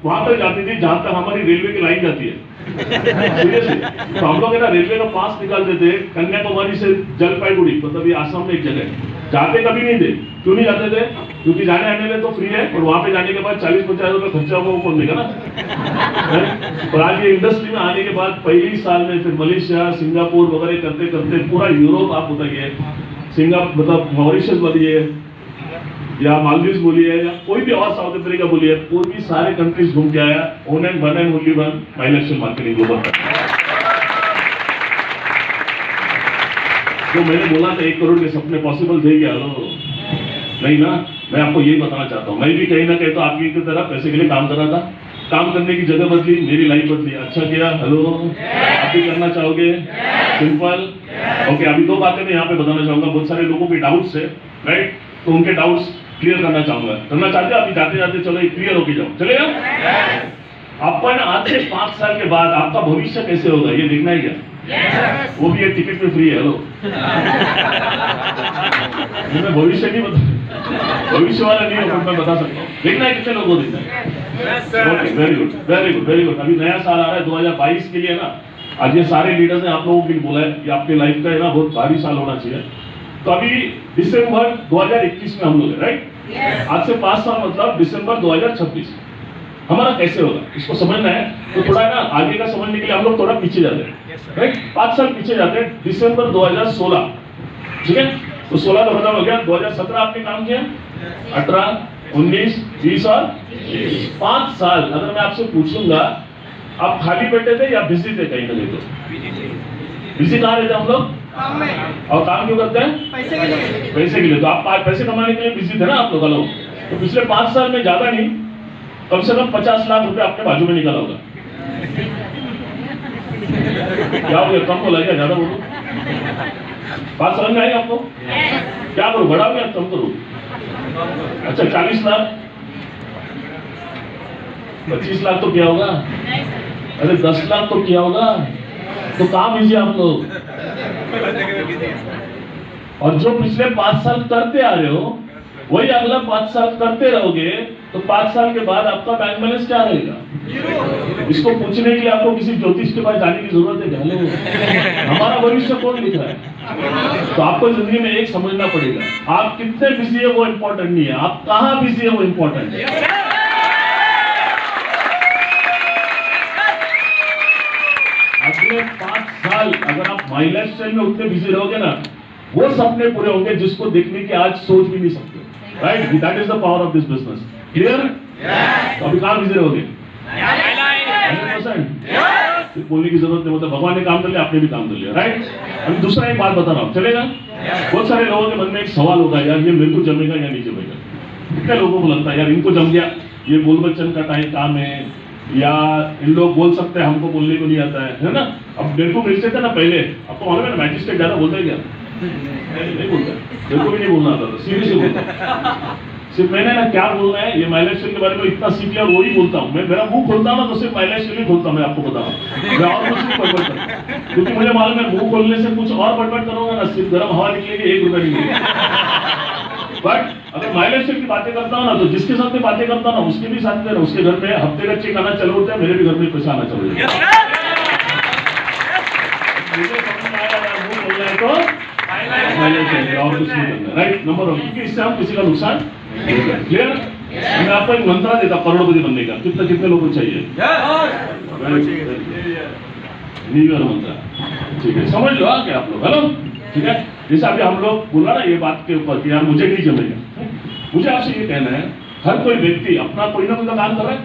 वहां तक जाती थी जहां तक हमारी रेलवे की लाइन जाती है। सीरियसली, तो हम लोग है ना रेलवे का पास निकालते थे कन्याकुमारी से जलपाईगुड़ी, मतलब ये आसाम में एक जगह है। जाते कभी नहीं थे। क्यों नहीं जाते थे? क्योंकि जाने आने में तो फ्री है, और वहां पे जाने के बाद 40-50 रुपए खर्चा होगा, वो कौन देगा ना। और आज ये इंडस्ट्री में आने के बाद पहले ही साल में फिर मलेशिया, सिंगापुर वगैरह करते करते पूरा यूरोप आप बताइए, सिंगापुर मतलब मॉरिशस बोलिए या मालदीव्स बोलिए या कोई भी और साउथ अफ्रीका बोलिए, कोई भी सारे कंट्रीज घूम के आया। Own and one and only one bilateral marketing global. तो मैंने बोला था 1 करोड़ के सपने पॉसिबल थे क्या? नहीं ना। मैं आपको यही बताना चाहता हूँ, मैं भी कहीं ना कहीं तो आपकी की तरह पैसे के लिए काम कर रहा था। काम करने की जगह बदली, मेरी लाइफ बदली। अच्छा किया। हेलो, आप भी करना चाहोगे? सिंपल। ओके, अभी 2 बातें मैं यहाँ पे बताना चाहूंगा। बहुत सारे लोगों के डाउट्स है, राइट? तो उनके डाउट्स क्लियर करना चाहूंगा। करना चाहते हो? अभी जाते जाते चलो क्लियर होके जाओ, चलेगा? अपन आज से 5 साल के बाद आपका भविष्य कैसे होगा ये देखना है क्या? वो भी एक टिकट में फ्री है। हेलो, मैं भविष्य नहीं बता, भविष्य वाला नहीं हो, मैं बता सकता हूँ। देखना है कितने लोगों को देखना है। Very good, very good, very good. अभी नया साल आ रहा है 2022 के लिए ना। आज ये सारे लीडर्स ने आप लोगों के लिए बोला है कि आपके लाइफ का है ना बहुत भारी साल होना चाहिए। तो अभी दिसंबर 2021 में हम लोग है, राइट? आज से 5 साल मतलब दिसंबर 2026 हमारा कैसे होगा इसको समझना है। तो थोड़ा ना आगे का समझने के लिए हम लोग थोड़ा पीछे जाते हैं, राइट? 5 साल पीछे जाते हैं। दिसंबर 2016, ठीक है? तो 16 का खत्म हो गया। 2017 आपने काम किया, 18, 19, 20 और 5 साल। अगर मैं आपसे पूछूंगा आप खाली बैठे थे या बिजी थे? कहीं ना कहीं तो बिजी कहाँ रहते हम लोग? और काम क्यों करते हैं? पैसे के लिए। पैसे के लिए। तो आप पैसे कमाने के लिए बिजी थे ना आप लोग? तो पिछले 5 साल में ज्यादा नहीं, कम से कम 50 लाख रुपए आपके बाजू में निकला होगा। क्या हो गया? कम बोला क्या? ज्यादा बोलो। बात समझ में आई आपको? क्या करो? बढ़ाओ या कम करो? अच्छा, 40 लाख, 25 लाख तो क्या होगा? अरे 10 लाख तो क्या होगा? तो काम कीजिए आप लोग। और जो पिछले 5 साल करते आ रहे हो वही अगला 5 साल करते रहोगे, तो 5 साल के बाद आपका बैंक बैलेंस क्या रहेगा? इसको पूछने के लिए आपको किसी ज्योतिष के पास जाने की जरूरत है क्या? हमारा भविष्य कौन लिखा है? तो आपको जिंदगी में एक समझना पड़ेगा, आप कितने बिजी है वो इंपॉर्टेंट नहीं है, आप कहां बिजी है वो इंपॉर्टेंट है। अगले 5 साल अगर आप माई लाइफ स्टाइल में उतने बिजी रहोगे ना, वो सपने पूरे होंगे जिसको देखने की आज सोच भी नहीं सकते, right? That is the power of this business. Clear? तो अभी कहां बिजी रहोगे? 100%। बोलने की जरूरत नहीं, मतलब भगवान ने काम कर लिया, आपने भी काम कर लिया, राइट? अभी दूसरा एक बात बता रहा हूं, चलेगा? बहुत सारे लोगों के मन में एक सवाल होगा, यार ये मेरे को जमेगा या नहीं जमेगा। कितने लोगों को लगता है यार इनको जम गया, ये बोल बच्चन का टाइम काम है, या इन लोग बोल सकते हैं हमको बोलने को नहीं आता है ना? अब मेरे को मिलते थे ना पहले, आपको मालूम है ना मैजिस्ट्रेट ज्यादा बोलता है क्या? नहीं बोलता, मेरे को भी नहीं बोलना आता था, सीरियसली बोलता। सिर्फ मैंने ना क्या बोलना है ये माइलेज के बारे में इतना सीख लिया और वही बोलता हूँ। मैं मेरा मुंह खोलता हूँ ना तो सिर्फ माइलेज के लिए खोलता हूँ, मैं आपको बताऊँ, मैं और कुछ नहीं बड़बड़ करता, क्योंकि मुझे मालूम है मुंह खोलने से कुछ और बड़बड़ करूंगा ना, सिर्फ गर्म हवा निकलेगी, 1 रुपया नहीं मिलेगा। बट अगर माइलेज की बातें करता हूँ ना, तो जिसके साथ में बातें करता हूँ ना उसके भी साथ में उसके घर में हफ्ते का चेक आना चालू होता है, मेरे भी घर में पैसा आना चालू होता है। मुझे समझ में आया यार मुंह खोलना है तो और कुछ नहीं करना, राइट? नंबर 1, क्योंकि इससे हम किसी का नुकसान नहीं करें। क्लियर? मैं आपको एक मंत्र देता करोड़पति बनने का, कितने लोगों को चाहिए? न्यू ईयर मंत्र, ठीक है? समझ लो क्या आप लोग, हेलो? ठीक है? जैसे अभी हम लोग बोला ना ये बात के ऊपर कि यार मुझे नहीं जमेगा, मुझे आपसे ये कहना है हर कोई व्यक्ति अपना कोई ना कोई काम कर रहा है।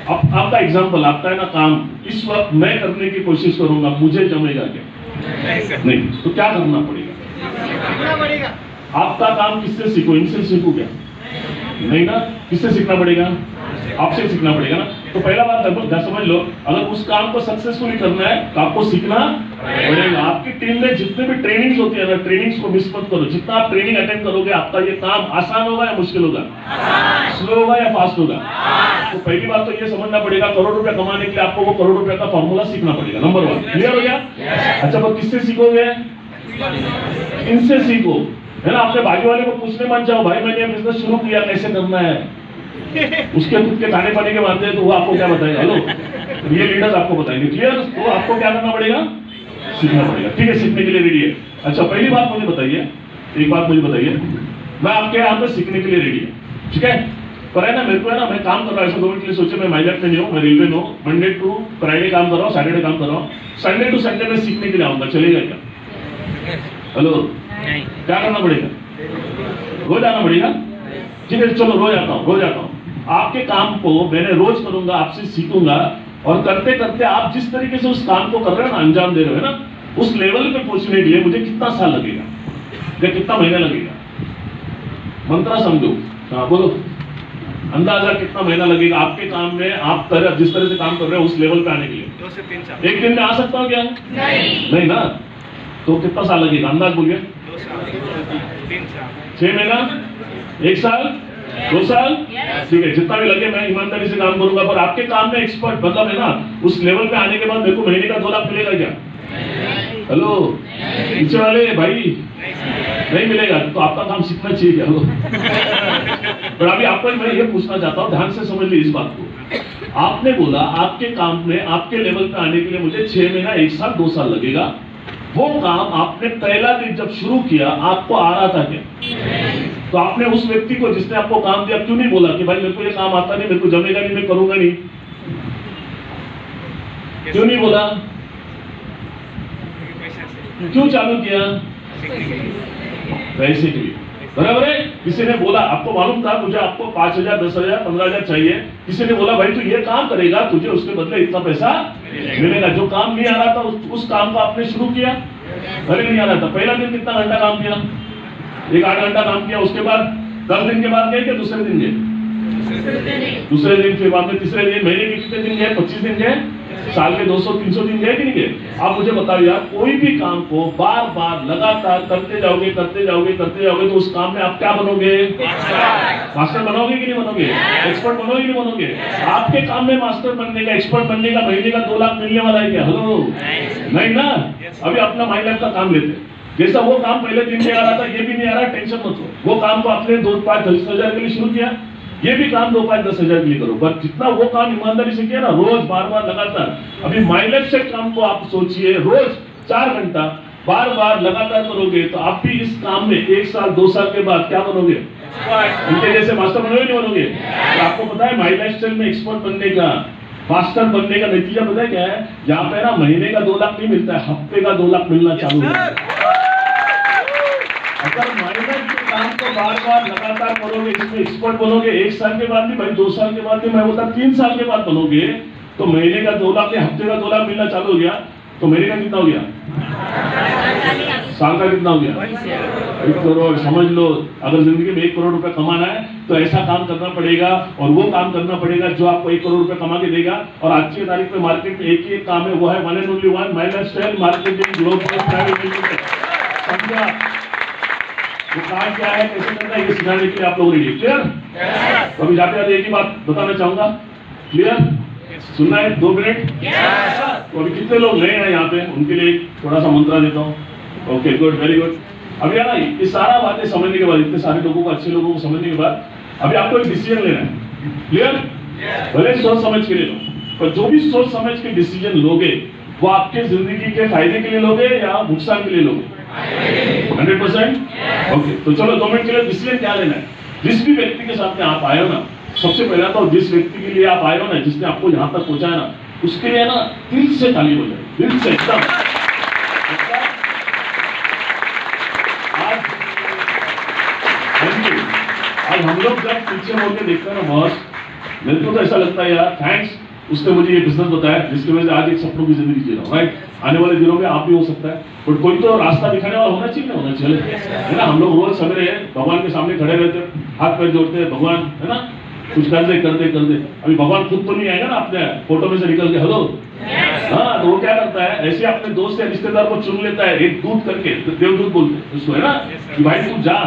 अब आपका एग्जाम्पल, आपका है ना काम, इस वक्त मैं करने की कोशिश करूंगा, मुझे जमेगा क्या? नहीं, तो क्या करना पड़ेगा? आपका काम किससे सीखो? इनसे सीखो क्या? नहीं ना, किससे सीखना पड़ेगा? आपसे सीखना पड़ेगा ना। तो पहला बात लगभग समझ लो, अगर उस काम को सक्सेसफुली करना है तो आपको सीखना पड़ेगा। आपकी टीम में जितने भी ट्रेनिंग्स होती है ना, ट्रेनिंग्स को मिस मत करो। जितना आप ट्रेनिंग अटेंड करोगे आपका ये काम आसान होगा या मुश्किल होगा? स्लो होगा या फास्ट होगा? तो पहली बात तो ये समझना पड़ेगा, करोड़ रुपया कमाने के लिए आपको वो करोड़ रुपया का फॉर्मूला सीखना पड़ेगा। नंबर 1 क्लियर हो गया? अच्छा, वो किससे सीखोगे? इनसे सीखो, है ना? अपने बाजू वाले को पूछने मत जाओ, भाई मैंने बिजनेस शुरू किया कैसे करना है, उसके खुद के खाने पाने के बात है तो वो आपको क्या बताएगा? हेलो, ये लीडर्स आपको बताएंगे। क्लियर? तो आपको क्या करना पड़ेगा? सीखना पड़ेगा। ठीक है, सीखने के लिए रेडी है। अच्छा, पहली बात मुझे बताइए, एक बात मुझे बताइए, मैं आपके यहाँ पे सीखने के लिए रेडी है, ठीक है? पर है ना, मेरे को है ना, मैं काम कर रहा हूँ ऐसा 2 मिनट के लिए सोचे, मैं माइलेट में नहीं हूँ, मैं रेलवे में हूँ, मंडे टू फ्राइडे काम कर रहा हूँ, सैटरडे काम कर रहा हूँ, संडे टू संडे में सीखने के लिए आऊंगा, चलेगा क्या? हेलो, क्या करना पड़ेगा? रोज आना पड़ेगा? ठीक है, चलो रोज आता हूँ, रोज आता हूँ। आपके काम को मैंने रोज करूंगा, आपसे सीखूंगा, और करते करते आप जिस तरीके से उस काम को कर रहे हो ना, अंजाम दे रहे हो ना, उस लेवल पे पहुंचने के लिए मुझे कितना साल लगेगा या कितना महीना लगेगा? मंत्रा समझो। हाँ बोलो, अंदाजा कितना महीना लगेगा आपके काम में, आप जिस तरह से काम कर रहे हो उस लेवल पे आने के लिए? 2 से 3 साल। एक दिन में आ सकता हूँ क्या? नहीं ना, तो कितना साल लगेगा? अंदाज बोलिए। 2 साल, 3 साल, 6 महीना, 1 साल, 2 साल, ठीक है, जितना भी लगे मैं ईमानदारी से काम करूंगा। पर आपके काम में एक्सपर्ट मतलब है ना, उस लेवल पे आने के बाद मेरे को महीने का 2 लाख मिलेगा क्या? हेलो, पीछे वाले भाई, नहीं मिलेगा। तो आपका काम सीखना चाहिए क्या? पर अभी आपको मैं ये पूछना चाहता हूँ, ध्यान से समझ लीजिए इस बात को। आपने बोला आपके काम में आपके लेवल पे आने के लिए मुझे 6 महीना, 1 साल, 2 साल लगेगा। वो काम आपने पहला दिन जब शुरू किया आपको आ रहा था क्या? तो आपने उस व्यक्ति को जिसने आपको काम दिया क्यों नहीं बोला कि भाई मेरे को ये काम आता नहीं, मेरे को जमेगा नहीं, मैं करूंगा नहीं? क्यों नहीं बोला? क्यों चालू किया? पैसे के लिए, बराबर है। किसी ने बोला, आपको मालूम था मुझे आपको 5,000, 10,000, 15,000 चाहिए, किसी ने बोला भाई तू ये काम करेगा तुझे उसके बदले इतना पैसा मिलेगा। जो काम नहीं आ रहा था उस काम को आपने शुरू किया, अरे नहीं आ रहा था, पहला दिन कितना घंटा काम किया? 1-8 घंटा काम किया। उसके बाद 10 दिन के बाद गए क्या? दूसरे दिन गए? दूसरे दिन, फिर बाद में तीसरे दिन, महीने के कितने दिन गए? 25 दिन गए, साल के 200-300 दिन गए कि नहीं गए? आप मुझे बताओ यार, कोई भी काम को बार बार लगातार करते जाओगे करते जाओगे करते जाओगे तो उस काम में आप क्या बनोगे? मास्टर बनोगे कि नहीं बनोगे? एक्सपर्ट बनोगे कि नहीं बनोगे? आपके काम में मास्टर बनने का, एक्सपर्ट बनने का महीने का 2 लाख मिलने वाला है क्या? हेलो, नहीं ना। अभी अपना माइलेट का काम लेते हैं, जैसा वो काम पहले दिन में आ रहा था ये भी नहीं आ रहा, टेंशन मत लो। वो काम को आपने 2-5-10,000 के लिए शुरू किया, ये भी काम 2-5-10,000 के लिए करो, पर जितना वो काम ईमानदारी से किया ना, रोज बार बार लगातार। अभी माइलेज से काम को आप सोचिए, रोज 4 घंटा बार बार लगातार करोगे तो आप भी इस काम में 1 साल 2 साल के बाद क्या बनोगे? उनके जैसे मास्टर बनोगे नहीं बनोगे? तो आपको पता है माइलेज स्टाइल में एक्सपर्ट बनने का, मास्टर बनने का नतीजा पता है क्या है? यहाँ पे ना महीने का 2 लाख नहीं मिलता है, हफ्ते का 2 लाख मिलना चालू होता है। अगर माइलेज के काम को बार बार लगातार करोगे, इसमें एक्सपर्ट बनोगे, 1 साल के बाद नहीं भाई, 2 साल के बाद नहीं, मैं बोलता 3 साल के बाद बनोगे, तो महीने का 2 लाख या हफ्ते का 2 लाख मिलना चालू हो गया, तो महीने का कितना हो गया? साल का कितना हो गया? 1 करोड़। समझ लो, अगर जिंदगी में 1 करोड़ रुपए कमाना है तो ऐसा काम करना पड़ेगा, और वो काम करना पड़ेगा जो आपको 1 करोड़ रुपए कमा के देगा। और आज की तारीख में मार्केट में एक ही एक काम है, वो है 1 and only 1, mileage marketing global private limited. समझा? वो काम क्या है, कैसे करना है, ये सिखाने के लिए आप लोग रेडी? क्लियर? तो अभी जाते जाते एक ही बात बताना चाहूंगा, क्लियर? सुनना है 2 मिनट? तो अभी कितने लोग नए हैं यहाँ पे, उनके लिए थोड़ा सा मंत्रा देता हूँ। Okay, good, very good. अभी है ना, ये सारा बातें समझने के बाद, इतने सारे लोगों को, अच्छे लोगों को समझने के बाद, अभी आपको एक डिसीजन लेना है। क्लियर? भले सोच समझ के ले लो, पर जो भी सोच समझ के डिसीजन लोगे वो आपके जिंदगी के फायदे के लिए लोगे या नुकसान के लिए लोगे? 100%? ओके, तो चलो 2 मिनट के लिए डिसीजन क्या लेना है। जिस भी व्यक्ति के साथ में आप आए हो ना, सबसे पहला तो जिस व्यक्ति के लिए आप आए हो ना, जिसने आपको यहाँ तक पहुंचाया ना, उसके लिए ना दिल से ताली हो जाए, दिल से एकदम। आज हम लोग जब पीछे मोड़ के देखते हैं ना बॉस, मेरे को तो ऐसा लगता है यार, थैंक्स उसने मुझे ये बिजनेस बताया जिसकी वजह से आज एक सपनों की जिंदगी जी रहा हूँ, राइट? आने वाले दिनों में आप भी हो सकता है, बट कोई तो रास्ता दिखाने वाला होना चाहिए, ना होना चाहिए, है ना? हम लोग रोज सवेरे भगवान के सामने खड़े रहते हैं, हाथ पैर जोड़ते हैं, भगवान है ना कुछ कर दे कर दे कर दे। अभी भगवान खुद तो नहीं आएगा ना अपने फोटो में से निकल के, हेलो, हाँ, तो वो क्या करता है, ऐसे अपने दोस्त या रिश्तेदार को चुन लेता है, एक दूत करके, देवदूत बोलते हैं उसको, है ना, कि भाई तू जा,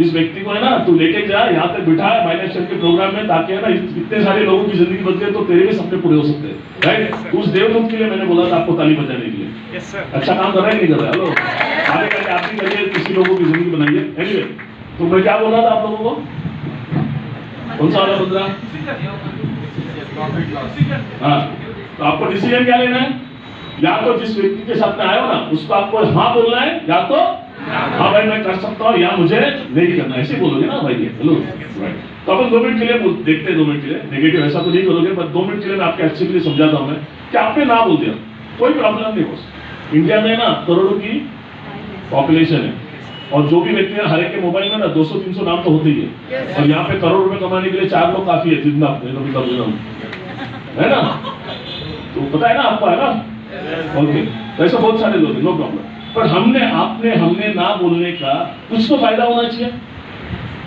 इस व्यक्ति को है ना तू लेके जा, यहाँ पे बिठा है माइलेज के प्रोग्राम में, ताकि है ना इतने सारे लोगों की जिंदगी बदले तो तेरे भी सपने पूरे हो सकते हैं, राइट? उस देवदूत के लिए मैंने बोला था आपको ताली बजाने के लिए। अच्छा काम कर रहा है नहीं कर रहा है? हेलो, आगे करके आप भी करिए, किसी लोगों की जिंदगी बनाइए। एनीवे, तो मैं क्या बोल रहा था आप लोगों को? कौन सा वाला मुद्रा? हाँ, तो आपको डिसीजन क्या लेना है? या तो जिस व्यक्ति के साथ में आए हो ना, उसको आपको हाँ बोलना है, या तो हाँ भाई मैं कर सकता हूँ, या मुझे नहीं करना, ऐसे बोलोगे ना भाई। हेलो, तो अपन 2 मिनट के लिए देखते हैं, 2 मिनट के लिए नेगेटिव ऐसा तो नहीं करोगे, पर 2 मिनट के लिए मैं आपके अच्छे के लिए समझाता हूँ मैं कि आपने ना बोल दिया, कोई प्रॉब्लम नहीं। बस इंडिया में ना करोड़ों की पॉपुलेशन है, और जो भी व्यक्ति है हर एक के मोबाइल में ना 200-300 नाम तो होते ही है, और यहाँ पे करोड़ रुपए कमाने के लिए 4 लोग काफी है, जितना है ना, तो पता है ना आपको, है ना? ओके, तो ऐसा बहुत सारे लोग हैं, नो प्रॉब्लम। पर हमने ना बोलने का कुछ तो फायदा होना चाहिए।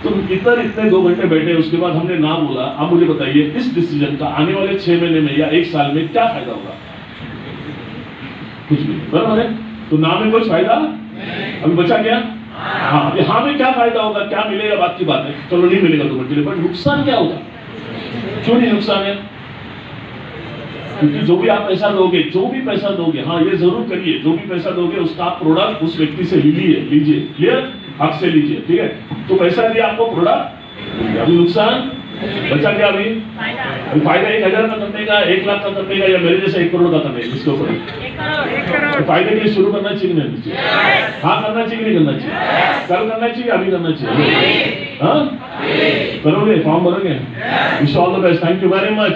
तुम इतने 2 घंटे बैठे, उसके बाद हमने ना बोला। अब मुझे बताइए इस डिसीजन का आने वाले 6 महीने में या 1 साल में क्या फायदा होगा? कुछ भी, बराबर है? तो ना में कोई फायदा अभी बचा क्या? हाँ, अभी हाँ में क्या फायदा होगा, क्या मिलेगा, बात की बात है। चलो नहीं मिलेगा 2 घंटे, पर नुकसान क्या होगा? क्यों नहीं नुकसान है? क्योंकि जो भी आप पैसा दोगे, हाँ ये जरूर करिए, जो भी पैसा दोगे उसका आप प्रोडक्ट उस व्यक्ति से लीजिए, क्लियर? हक से लीजिए, ठीक है? तो पैसा दिया, आपको प्रोडक्ट, अभी नुकसान बचा क्या? अभी फायदा 1000 का करने का, 1 लाख का करने का, या मेरे जैसे 1 करोड़ का करने का, इसके ऊपर तो फायदे के लिए शुरू करना चाहिए नहीं चाहिए? हाँ करना चाहिए, नहीं करना चाहिए? कल करना चाहिए, अभी करना चाहिए? हाँ करोगे, फॉर्म भरोगे? Wish all the best, thank you very much.